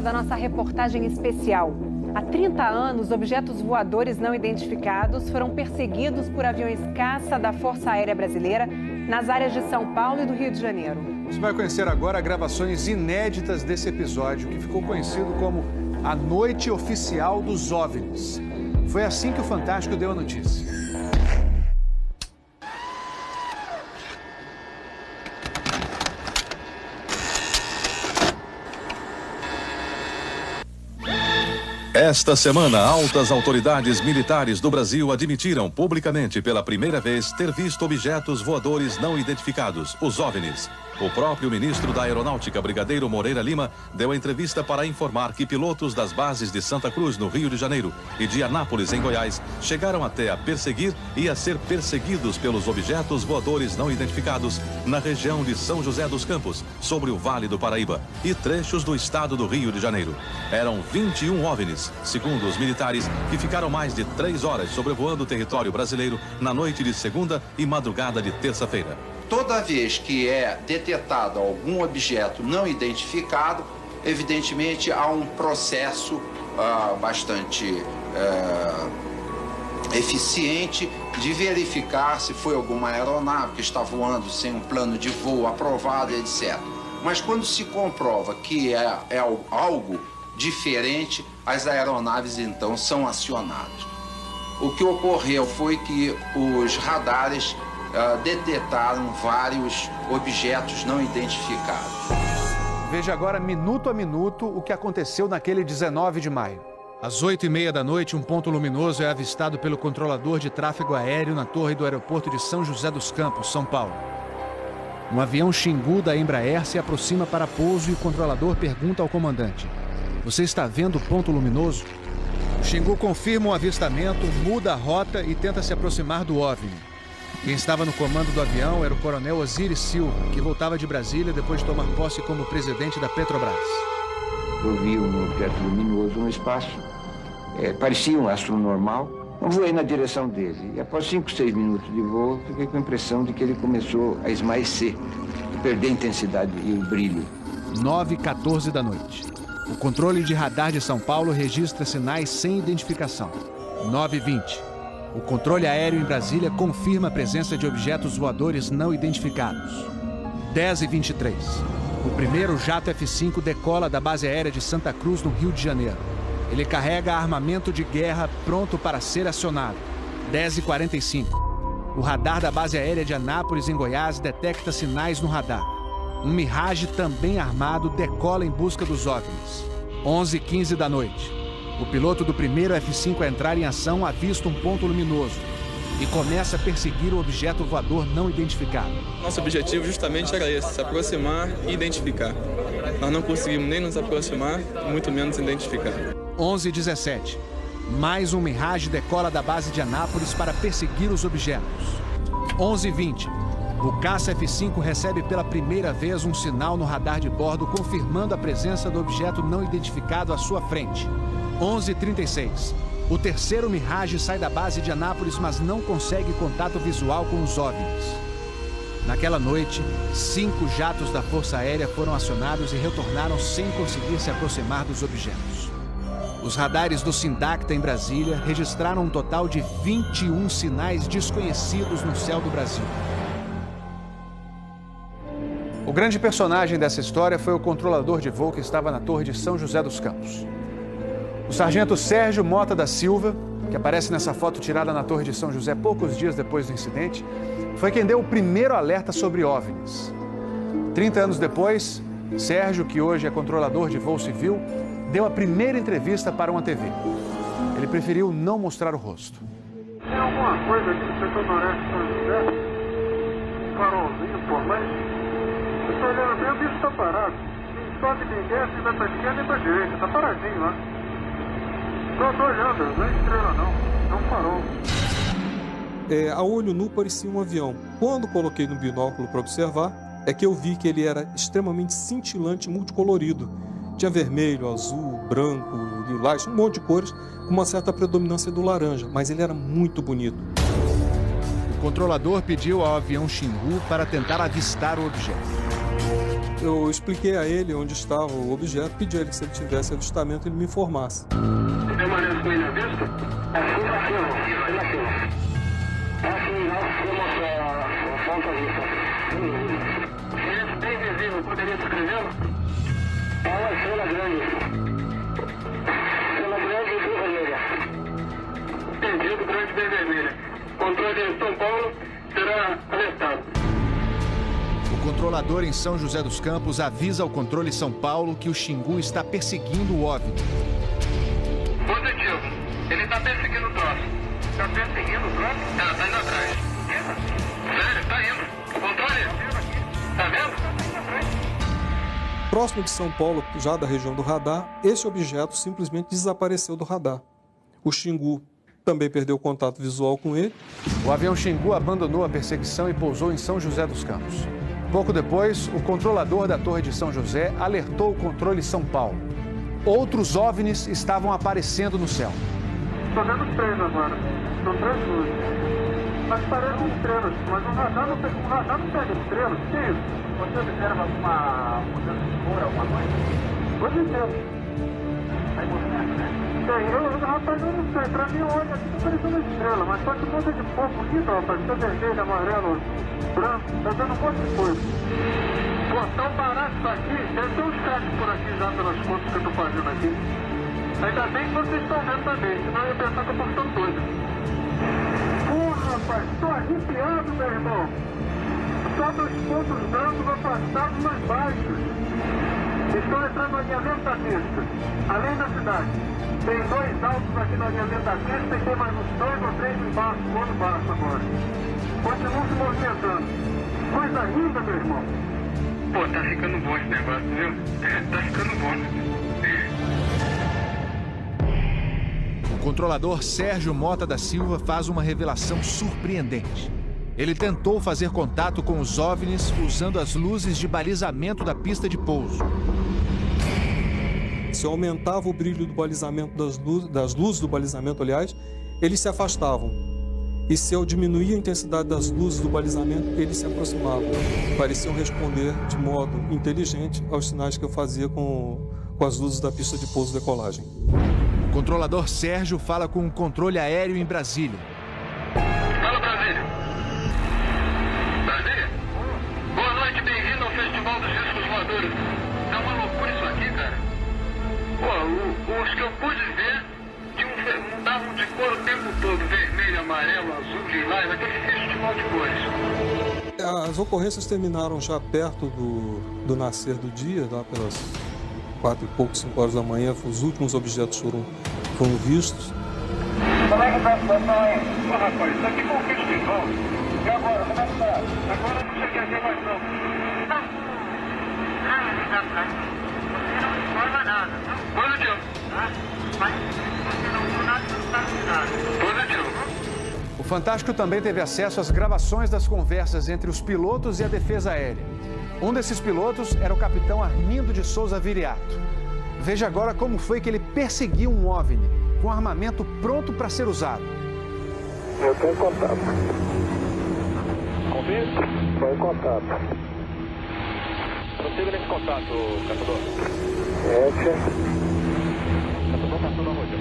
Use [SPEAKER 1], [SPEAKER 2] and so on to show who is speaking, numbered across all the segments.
[SPEAKER 1] agora da nossa reportagem especial. Há 30 anos, objetos voadores não identificados foram perseguidos por aviões caça da Força Aérea Brasileira nas áreas de São Paulo e do Rio de Janeiro.
[SPEAKER 2] Você vai conhecer agora gravações inéditas desse episódio, que ficou conhecido como a Noite Oficial dos OVNIs. Foi assim que o Fantástico deu a notícia.
[SPEAKER 3] Esta semana, altas autoridades militares do Brasil admitiram publicamente pela primeira vez ter visto objetos voadores não identificados, os OVNIs. O próprio ministro da Aeronáutica, Brigadeiro Moreira Lima, deu a entrevista para informar que pilotos das bases de Santa Cruz, no Rio de Janeiro, e de Anápolis, em Goiás, chegaram até a perseguir e a ser perseguidos pelos objetos voadores não identificados na região de São José dos Campos, sobre o Vale do Paraíba, e trechos do estado do Rio de Janeiro. Eram 21 OVNIs, segundo os militares, que ficaram mais de 3 horas sobrevoando o território brasileiro na noite de segunda e madrugada de terça-feira.
[SPEAKER 4] Toda vez que é detectado algum objeto não identificado, evidentemente há um processo bastante eficiente de verificar se foi alguma aeronave que está voando sem um plano de voo aprovado, etc. Mas quando se comprova que é algo diferente, as aeronaves então são acionadas. O que ocorreu foi que os radares detectaram vários objetos não identificados.
[SPEAKER 2] Veja agora, minuto a minuto, o que aconteceu naquele 19 de maio. Às 8h30 da noite, um ponto luminoso é avistado pelo controlador de tráfego aéreo na torre do aeroporto de São José dos Campos, São Paulo. Um avião Xingu da Embraer se aproxima para pouso e o controlador pergunta ao comandante: "Você está vendo o ponto luminoso?" O Xingu confirma o avistamento, muda a rota e tenta se aproximar do OVNI. Quem estava no comando do avião era o coronel Osiris Silva, que voltava de Brasília depois de tomar posse como presidente da Petrobras.
[SPEAKER 5] Eu vi um objeto luminoso no espaço, parecia um astro normal. Eu voei na direção dele e após 5, 6 minutos de voo, fiquei com a impressão de que ele começou a esmaecer, a perder a intensidade e o brilho.
[SPEAKER 2] 9h14 da noite. O controle de radar de São Paulo registra sinais sem identificação. 9h20. O controle aéreo em Brasília confirma a presença de objetos voadores não identificados. 10h23. O primeiro jato F-5 decola da base aérea de Santa Cruz, no Rio de Janeiro. Ele carrega armamento de guerra pronto para ser acionado. 10h45. O radar da base aérea de Anápolis, em Goiás, detecta sinais no radar. Um Mirage também armado decola em busca dos OVNIs. 11h15 da noite. O piloto do primeiro F-5 a entrar em ação avista um ponto luminoso e começa a perseguir o objeto voador não identificado.
[SPEAKER 6] Nosso objetivo justamente era esse, se aproximar e identificar. Nós não conseguimos nem nos aproximar, muito menos identificar.
[SPEAKER 2] 11h17. Mais um Mirage decola da base de Anápolis para perseguir os objetos. 11h20. O caça F-5 recebe pela primeira vez um sinal no radar de bordo confirmando a presença do objeto não identificado à sua frente. 11h36. O terceiro Mirage sai da base de Anápolis, mas não consegue contato visual com os OVNIs. Naquela noite, 5 jatos da Força Aérea foram acionados e retornaram sem conseguir se aproximar dos objetos. Os radares do Sindacta em Brasília registraram um total de 21 sinais desconhecidos no céu do Brasil. O grande personagem dessa história foi o controlador de voo que estava na torre de São José dos Campos. O sargento Sérgio Mota da Silva, que aparece nessa foto tirada na Torre de São José poucos dias depois do incidente, foi quem deu o primeiro alerta sobre OVNIs. 30 anos depois, Sérgio, que hoje é controlador de voo civil, deu a primeira entrevista para uma TV. Ele preferiu não mostrar o rosto.
[SPEAKER 7] Tem alguma coisa aqui no setor noreste de São José? Um farolzinho por lá? Eu estou olhando bem, o bicho está parado. Só que tem desce, nem vai para a esquerda nem para a direita. Está paradinho lá. Estou olhando, não é estrela não farol.
[SPEAKER 8] A olho nu parecia um avião. Quando coloquei no binóculo para observar, é que eu vi que ele era extremamente cintilante, multicolorido. Tinha vermelho, azul, branco, lilás, um monte de cores, com uma certa predominância do laranja, mas ele era muito bonito.
[SPEAKER 2] O controlador pediu ao avião Xingu para tentar avistar o objeto.
[SPEAKER 8] Eu expliquei a ele onde estava o objeto, pedi a ele que se ele tivesse avistamento, ele me informasse.
[SPEAKER 7] Você permanece com ele à vista? Assim na cima, assim na cima. Assim, vou mostrar a ponta à vista. Esse bem visível, poderia descrevê-lo? É uma estrela grande. Estrela grande e bem vermelha. Entendido, grande e bem vermelha. Controle de São Paulo será alertado.
[SPEAKER 2] O controlador em São José dos Campos avisa ao controle São Paulo que o Xingu está perseguindo o OVNI.
[SPEAKER 7] Positivo. Ele está perseguindo o troço. Está perseguindo o troço? Tá indo atrás. Sério, tá indo. Controle. Tá vendo?
[SPEAKER 8] Próximo de São Paulo, já da região do radar, esse objeto simplesmente desapareceu do radar. O Xingu também perdeu contato visual com ele.
[SPEAKER 2] O avião Xingu abandonou a perseguição e pousou em São José dos Campos. Pouco depois, o controlador da Torre de São José alertou o controle São Paulo. Outros OVNIs estavam aparecendo no céu.
[SPEAKER 7] Estou vendo 3 agora. São 3 luzes. Mas parecem estrelas, mas o radar não pega estrelas. O que é isso? Você observa alguma mudança de cor, alguma coisa? Hoje inteiro. Aí movimento, né? Rapaz, eu não sei. Pra mim, olha, aqui tá parecendo uma estrela, mas só que muda de cor bonita, rapaz. Tá vermelho, amarelo, branco, tá dando um monte de coisa. Pô, tão barato isso aqui, deve ter uns casos por aqui já pelas contas que eu tô fazendo aqui. Ainda bem que vocês estão vendo também, senão eu ia pensar que eu tô ficando doido. Porra, rapaz, tô arrepiado, meu irmão. Só 2 pontos brancos afastados mais baixos. Estão entrando no alinhamento da pista, além da cidade. Tem 2 altos aqui no alinhamento da pista e tem mais uns 2 ou 3 embaixo, do outro baixo agora. Continuam se movimentando. Coisa linda, meu irmão. Pô, tá ficando bom esse negócio, viu? Tá ficando bom.
[SPEAKER 2] O controlador Sérgio Mota da Silva faz uma revelação surpreendente. Ele tentou fazer contato com os OVNIs usando as luzes de balizamento da pista de pouso.
[SPEAKER 8] Se eu aumentava o brilho do balizamento das luzes do balizamento, aliás, eles se afastavam. E se eu diminuía a intensidade das luzes do balizamento, eles se aproximavam. Pareciam responder de modo inteligente aos sinais que eu fazia com as luzes da pista de pouso e decolagem.
[SPEAKER 2] O controlador Sérgio fala com o controle aéreo em Brasília.
[SPEAKER 7] Fala, Brasília. Brasília? Boa noite, bem-vindo ao Festival dos Discos Voadores. É uma loucura isso aqui, cara. Pô, os que eu pude ver mudavam de cor o tempo todo. Vermelho, amarelo, azul, lilás, aquele festival de cores.
[SPEAKER 8] As ocorrências terminaram já perto do nascer do dia, lá pelas 4 e pouco, 5 horas da manhã. Os últimos objetos foram vistos.
[SPEAKER 7] Como é que tá a situação aí? Pô, rapaz, isso aqui foi um festival. E agora, como é que tá? Agora não sei o que é mais não. Você não informa nada. Positivo. Mas você não viu nada, não sabe nada. Positivo.
[SPEAKER 2] O Fantástico também teve acesso às gravações das conversas entre os pilotos e a defesa aérea. Um desses pilotos era o capitão Armindo de Souza Viriato. Veja agora como foi que ele perseguiu um OVNI com armamento pronto para ser usado.
[SPEAKER 7] Eu tenho contato. Convite? Estou em contato. Prossiga nesse contato, caçador. 7. Caçador passando a rojão.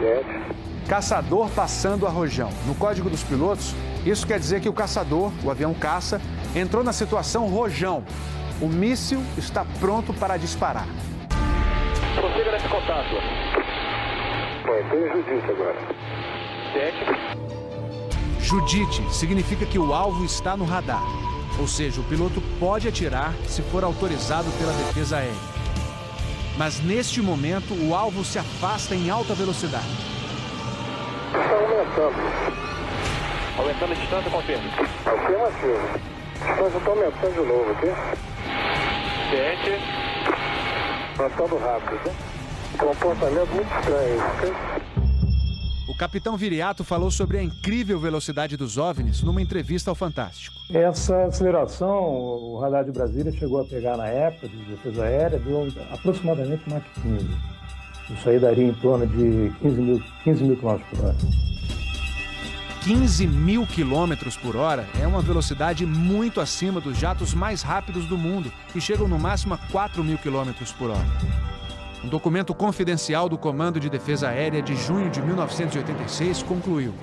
[SPEAKER 7] 7.
[SPEAKER 2] Caçador passando a rojão. No código dos pilotos, isso quer dizer que o caçador, o avião caça, entrou na situação rojão. O míssil está pronto para disparar.
[SPEAKER 7] Prossiga nesse contato. Bom, tem Judite agora. 7.
[SPEAKER 2] Judite significa que o alvo está no radar. Ou seja, o piloto pode atirar se for autorizado pela defesa aérea. Mas neste momento, o alvo se afasta em alta velocidade.
[SPEAKER 7] Está aumentando. Aumentando a distância, confirma. Afirmativo. A distância está aumentando de novo aqui. 7. Aumentando rápido, né? Comportamento muito estranho, ok?
[SPEAKER 2] O capitão Viriato falou sobre a incrível velocidade dos OVNIs numa entrevista ao Fantástico.
[SPEAKER 9] Essa aceleração, o radar de Brasília chegou a pegar na época de defesa aérea, deu aproximadamente Mach 15. Isso aí daria em torno de 15 mil km por hora.
[SPEAKER 2] 15.000 quilômetros por hora é uma velocidade muito acima dos jatos mais rápidos do mundo, que chegam no máximo a 4.000 quilômetros por hora. Um documento confidencial do Comando de Defesa Aérea de junho de 1986 concluiu: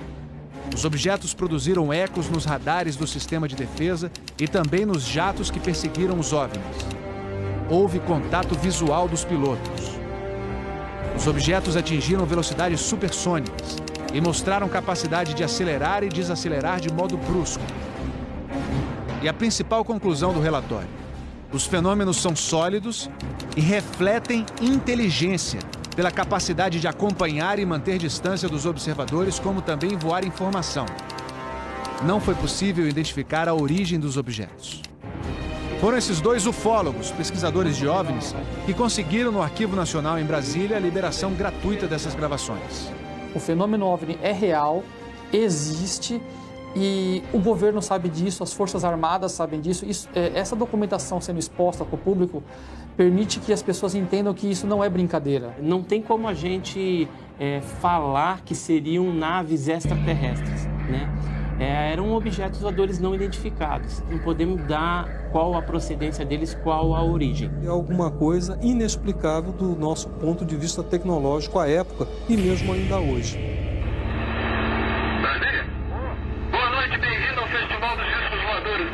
[SPEAKER 2] os objetos produziram ecos nos radares do sistema de defesa e também nos jatos que perseguiram os OVNIs. Houve contato visual dos pilotos. Os objetos atingiram velocidades supersônicas e mostraram capacidade de acelerar e desacelerar de modo brusco. E a principal conclusão do relatório: os fenômenos são sólidos e refletem inteligência, pela capacidade de acompanhar e manter distância dos observadores, como também voar informação. Não foi possível identificar a origem dos objetos. Foram esses dois ufólogos, pesquisadores de OVNIs, que conseguiram no Arquivo Nacional em Brasília a liberação gratuita dessas gravações.
[SPEAKER 10] O fenômeno OVNI é real, existe, e o governo sabe disso, as Forças Armadas sabem disso. Essa documentação sendo exposta para o público permite que as pessoas entendam que isso não é brincadeira.
[SPEAKER 11] Não tem como a gente falar que seriam naves extraterrestres, né? Eram objetos voadores não identificados. Não podemos dar qual a procedência deles, qual a origem.
[SPEAKER 8] É alguma coisa inexplicável do nosso ponto de vista tecnológico à época e mesmo ainda hoje.
[SPEAKER 7] Brasília? Boa noite, bem-vindo ao Festival dos Discos Voadores.